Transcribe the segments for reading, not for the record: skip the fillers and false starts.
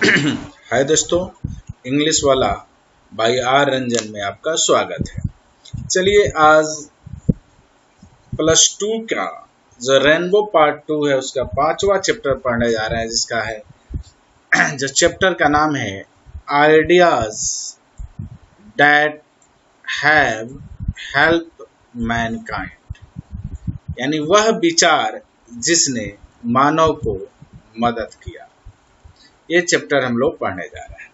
हाय दोस्तों, इंग्लिश वाला by are Ranjan में आपका स्वागत है। चलिए आज +2 का जो रेनबो पार्ट 2 है उसका 5वां चैप्टर पढ़ने जा रहे हैं, जिसका है जो चैप्टर का नाम है ideas that have help Mankind, यानी वह विचार जिसने मानव को मदद किया। ये चैप्टर हम लोग पढ़ने जा रहे हैं।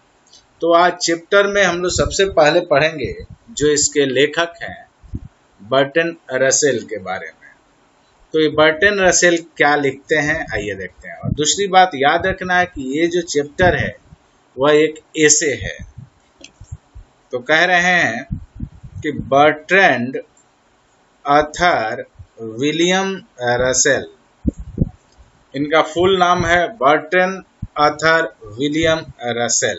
तो आज चैप्टर में हम लोग सबसे पहले पढ़ेंगे जो इसके लेखक हैं बर्टन रसेल के बारे में। तो ये बर्टन रसेल क्या लिखते हैं आइए देखते हैं। और दूसरी बात याद रखना है कि ये जो चैप्टर है वह एक एसे है। तो कह रहे हैं कि बर्ट्रैंड आर्थर विलियम रसेल, इनका फुल नाम है Burton Arthur William Russell,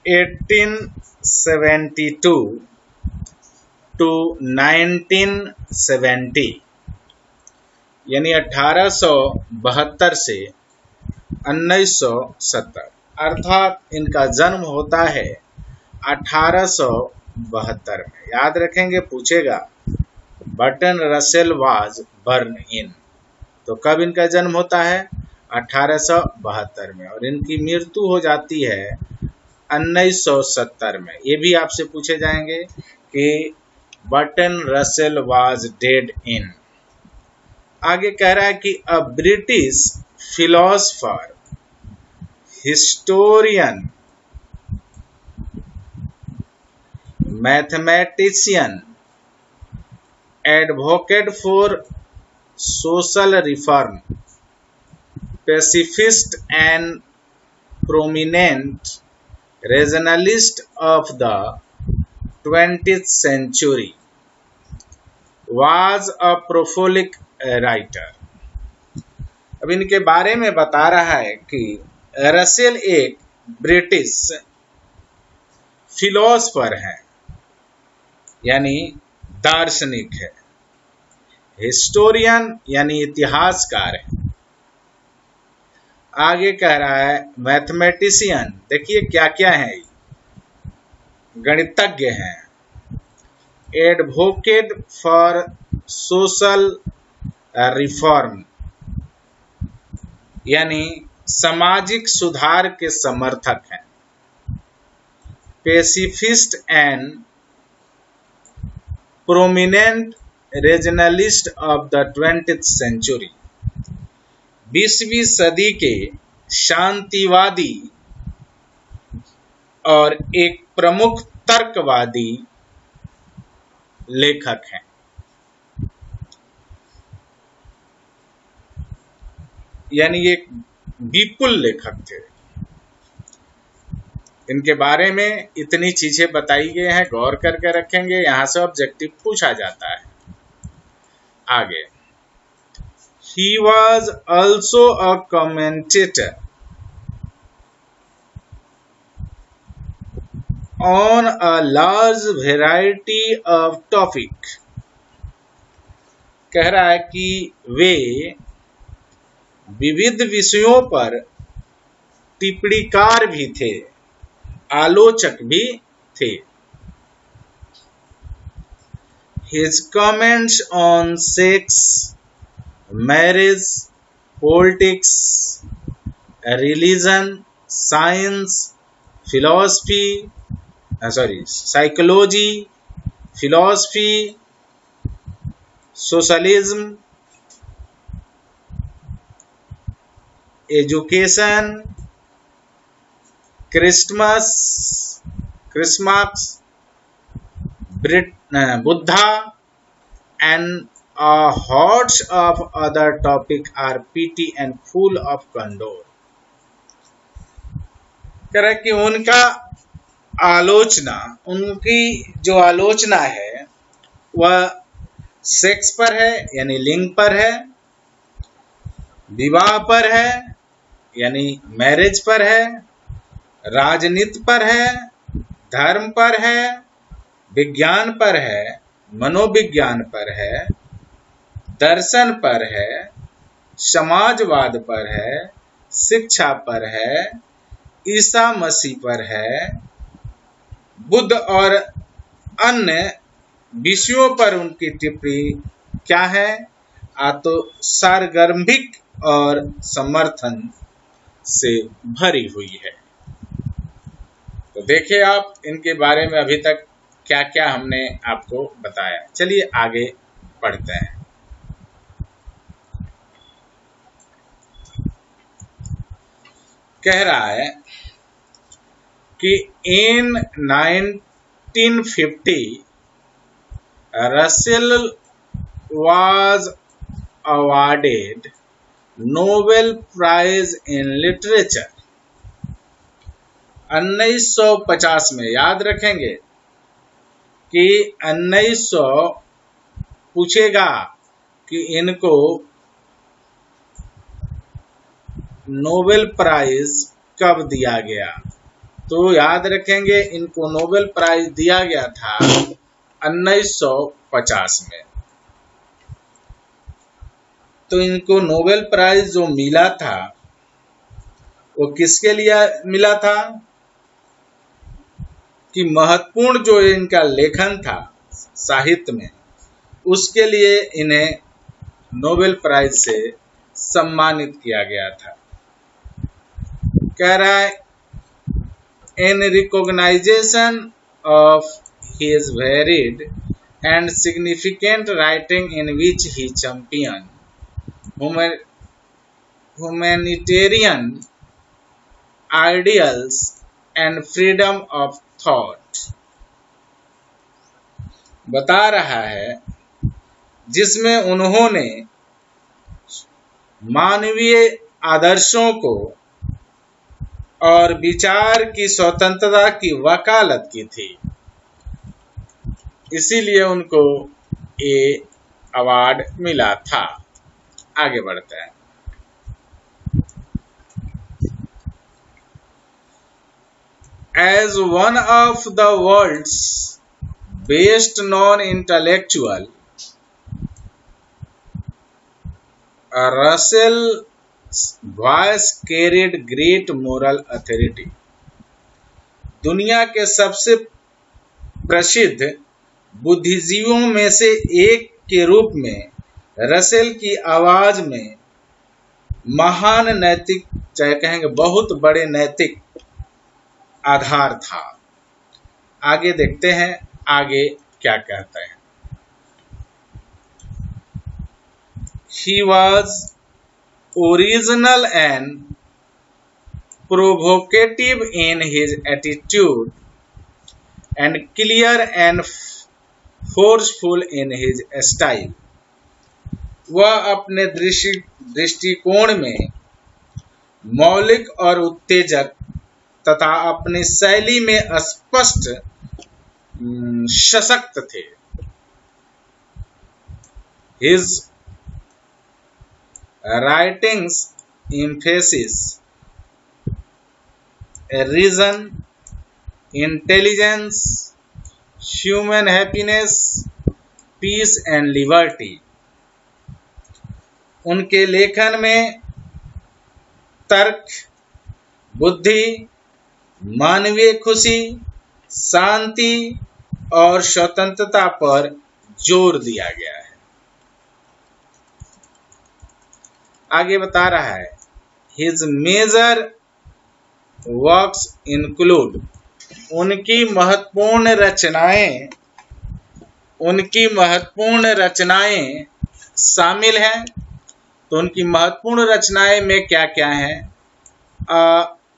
1872 to 1970, यानी 1872 से 1970, अर्थात इनका जन्म होता है 1872 में। याद रखेंगे, पूछेगा बर्टन रसेल वाज बर्न इन, तो कब इनका जन्म होता है 1872 में, और इनकी मृत्यु हो जाती है 1970 में। ये भी आपसे पूछे जाएंगे कि बर्टन रसेल वाज डेड इन। आगे कह रहा है कि a British philosopher, historian, mathematician, advocate for social reform, pacifist and prominent regionalist of the 20th century, was a prolific writer। अब इनके बारे में बता रहा है कि रसेल एक ब्रिटिश फिलोसफर है, यानी दार्शनिक है, हिस्टोरियन यानी इतिहासकार है। आगे कह रहा है मैथमेटिशियन, देखिए क्या क्या है, गणितज्ञ हैं, एडवोकेट फॉर सोशल रिफॉर्म, यानी सामाजिक सुधार के समर्थक हैं, pacifist and prominent regionalist of the 20th century, 20वीं सदी के शांतिवादी और एक प्रमुख तर्कवादी लेखक हैं। यानी ये विपुल लेखक थे। इनके बारे में इतनी चीजें बताई गई हैं, गौर करके रखेंगे, यहां से ऑब्जेक्टिव पूछा जाता है। आगे, he was also a commentator on a large variety of topic। कह रहा है कि वे विविध विषयों पर टिप्पणीकार भी थे, आलोचक भी थे। His comments on sex, marriage, politics, religion, science, psychology, philosophy, socialism, education, Christmas, Buddha, and a hordes of other topics are petty and full of candor। कह रहा है कि उनकी जो आलोचना है वह सेक्स पर है, यानी लिंग पर है, विवाह पर है, यानी मैरिज पर है, राजनीति पर है, धर्म पर है, विज्ञान पर है, मनोविज्ञान पर है, दर्शन पर है, समाजवाद पर है, शिक्षा पर है, ईसा मसीह पर है, बुद्ध और अन्य विषयों पर उनकी टिप्पणी क्या है? तो सारगर्भिक और समर्थन से भरी हुई है। तो देखिए आप इनके बारे में अभी तक क्या क्या हमने आपको बताया। चलिए आगे पढ़ते हैं। कह रहा है कि इन 1950 Russell was awarded Nobel Prize in Literature। 1950 में, याद रखेंगे कि 1900 पूछेगा कि इनको नोबेल प्राइज कब दिया गया, तो याद रखेंगे इनको नोबेल प्राइज दिया गया था 1950 में। तो इनको नोबेल प्राइज जो मिला था वो किसके लिए मिला था? कि महत्वपूर्ण जो इनका लेखन था साहित्य में, उसके लिए इन्हें नोबेल प्राइज से सम्मानित किया गया था। कह रहा है in recognition of his varied and significant writing in which he champion humanitarian ideals and freedom of thought। बता रहा है जिसमें उन्होंने मानवीय आदर्शों को और विचार की स्वतंत्रता की वकालत की थी, इसीलिए उनको ये अवार्ड मिला था। आगे बढ़ते हैं। As one of the world's best known intellectual, Russell's voice carried great moral authority। दुनिया के सबसे प्रसिद्ध बुद्धिजीवियों में से एक के रूप में रसेल की आवाज में महान नैतिक, चाहे कहेंगे बहुत बड़े नैतिक आधार था। आगे देखते हैं आगे क्या कहते हैं। He was original and provocative in his attitude and clear and forceful in his style। वह अपने दृष्टिकोण में मौलिक और उत्तेजक तथा अपनी शैली में स्पष्ट सशक्त थे। His writings emphasize reason, intelligence, human happiness, peace and liberty। उनके लेखन में तर्क, बुद्धि, मानवीय खुशी, शांति और स्वतंत्रता पर जोर दिया गया है। आगे बता रहा है His major works include, उनकी महत्वपूर्ण रचनाएं शामिल हैं। तो उनकी महत्वपूर्ण रचनाएं में क्या क्या हैं?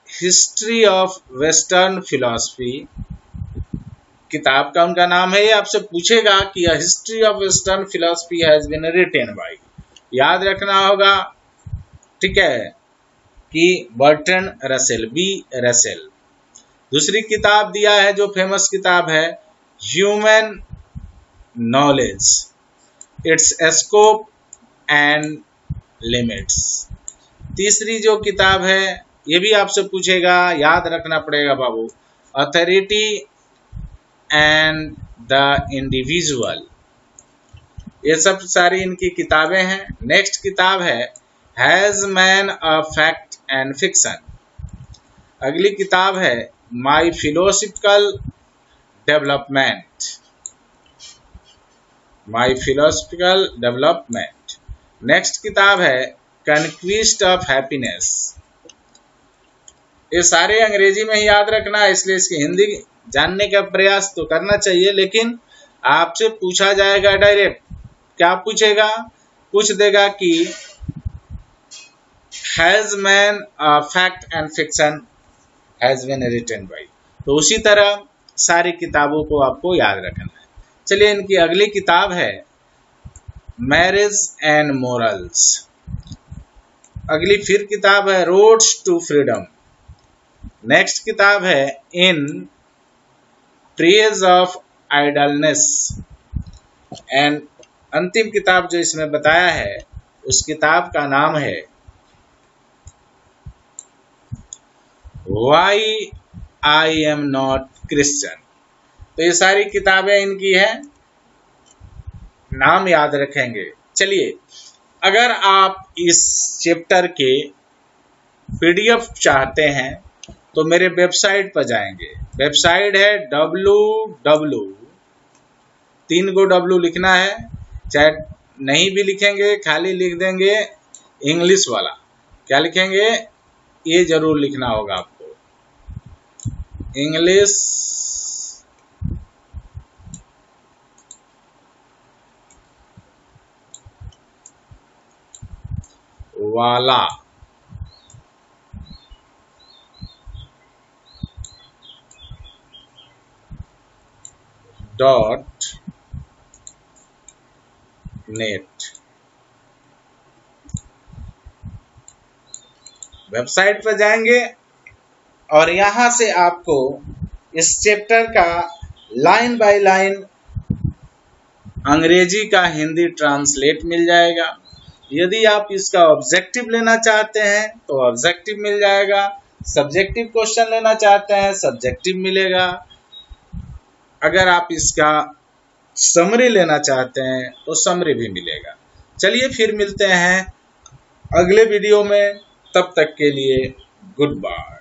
हिस्ट्री ऑफ वेस्टर्न फिलॉसफी किताब का उनका नाम है। ये आपसे पूछेगा कि history of western philosophy has been written by, याद रखना होगा, ठीक है, कि बर्ट्रैंड रसेल, बी रसेल। दूसरी किताब दिया है जो फेमस किताब है human knowledge, it's scope and limits. तीसरी जो किताब है ये भी आपसे पूछेगा, याद रखना पड़ेगा बाबू, अथॉरिटी एंड द इंडिविजुअल। ये सब सारी इनकी किताबें हैं। नेक्स्ट किताब है has man a fact and fiction. अगली किताब है माई फिलोसफिकल डेवलपमेंट, माई फिलोसफिकल डेवलपमेंट। नेक्स्ट किताब है कन्क्विस्ट ऑफ हैप्पीनेस। ये सारे अंग्रेजी में ही याद रखना है, इसलिए इसकी हिंदी जानने का प्रयास तो करना चाहिए, लेकिन आपसे पूछा जाएगा डायरेक्ट। क्या पूछेगा? पूछ देगा कि has man fact and fiction has been written by. तो उसी तरह सारी किताबों को आपको याद रखना है। चलिए, इनकी अगली किताब है मैरिज एंड मोरल्स। अगली फिर किताब है रोड्स टू फ्रीडम। नेक्स्ट किताब है in praise of idleness. And अंतिम किताब जो इसमें बताया है उस किताब का नाम है why I am not Christian. तो ये सारी किताबें इनकी हैं, नाम याद रखेंगे। चलिए, अगर आप इस चैप्टर के पीडीएफ चाहते हैं तो मेरे वेबसाइट पर जाएंगे। वेबसाइट है www, 3 गो W लिखना है, चाहे नहीं भी लिखेंगे, खाली लिख देंगे इंग्लिश वाला। क्या लिखेंगे? ये जरूर लिखना होगा आपको, इंग्लिश वाला .net। वेबसाइट पर जाएंगे और यहां से आपको इस चैप्टर का लाइन बाय लाइन अंग्रेजी का हिंदी ट्रांसलेट मिल जाएगा। यदि आप इसका ऑब्जेक्टिव लेना चाहते हैं तो ऑब्जेक्टिव मिल जाएगा, सब्जेक्टिव क्वेश्चन लेना चाहते हैं सब्जेक्टिव मिलेगा, अगर आप इसका समरी लेना चाहते हैं तो समरी भी मिलेगा। चलिए, फिर मिलते हैं अगले वीडियो में, तब तक के लिए गुड बाय।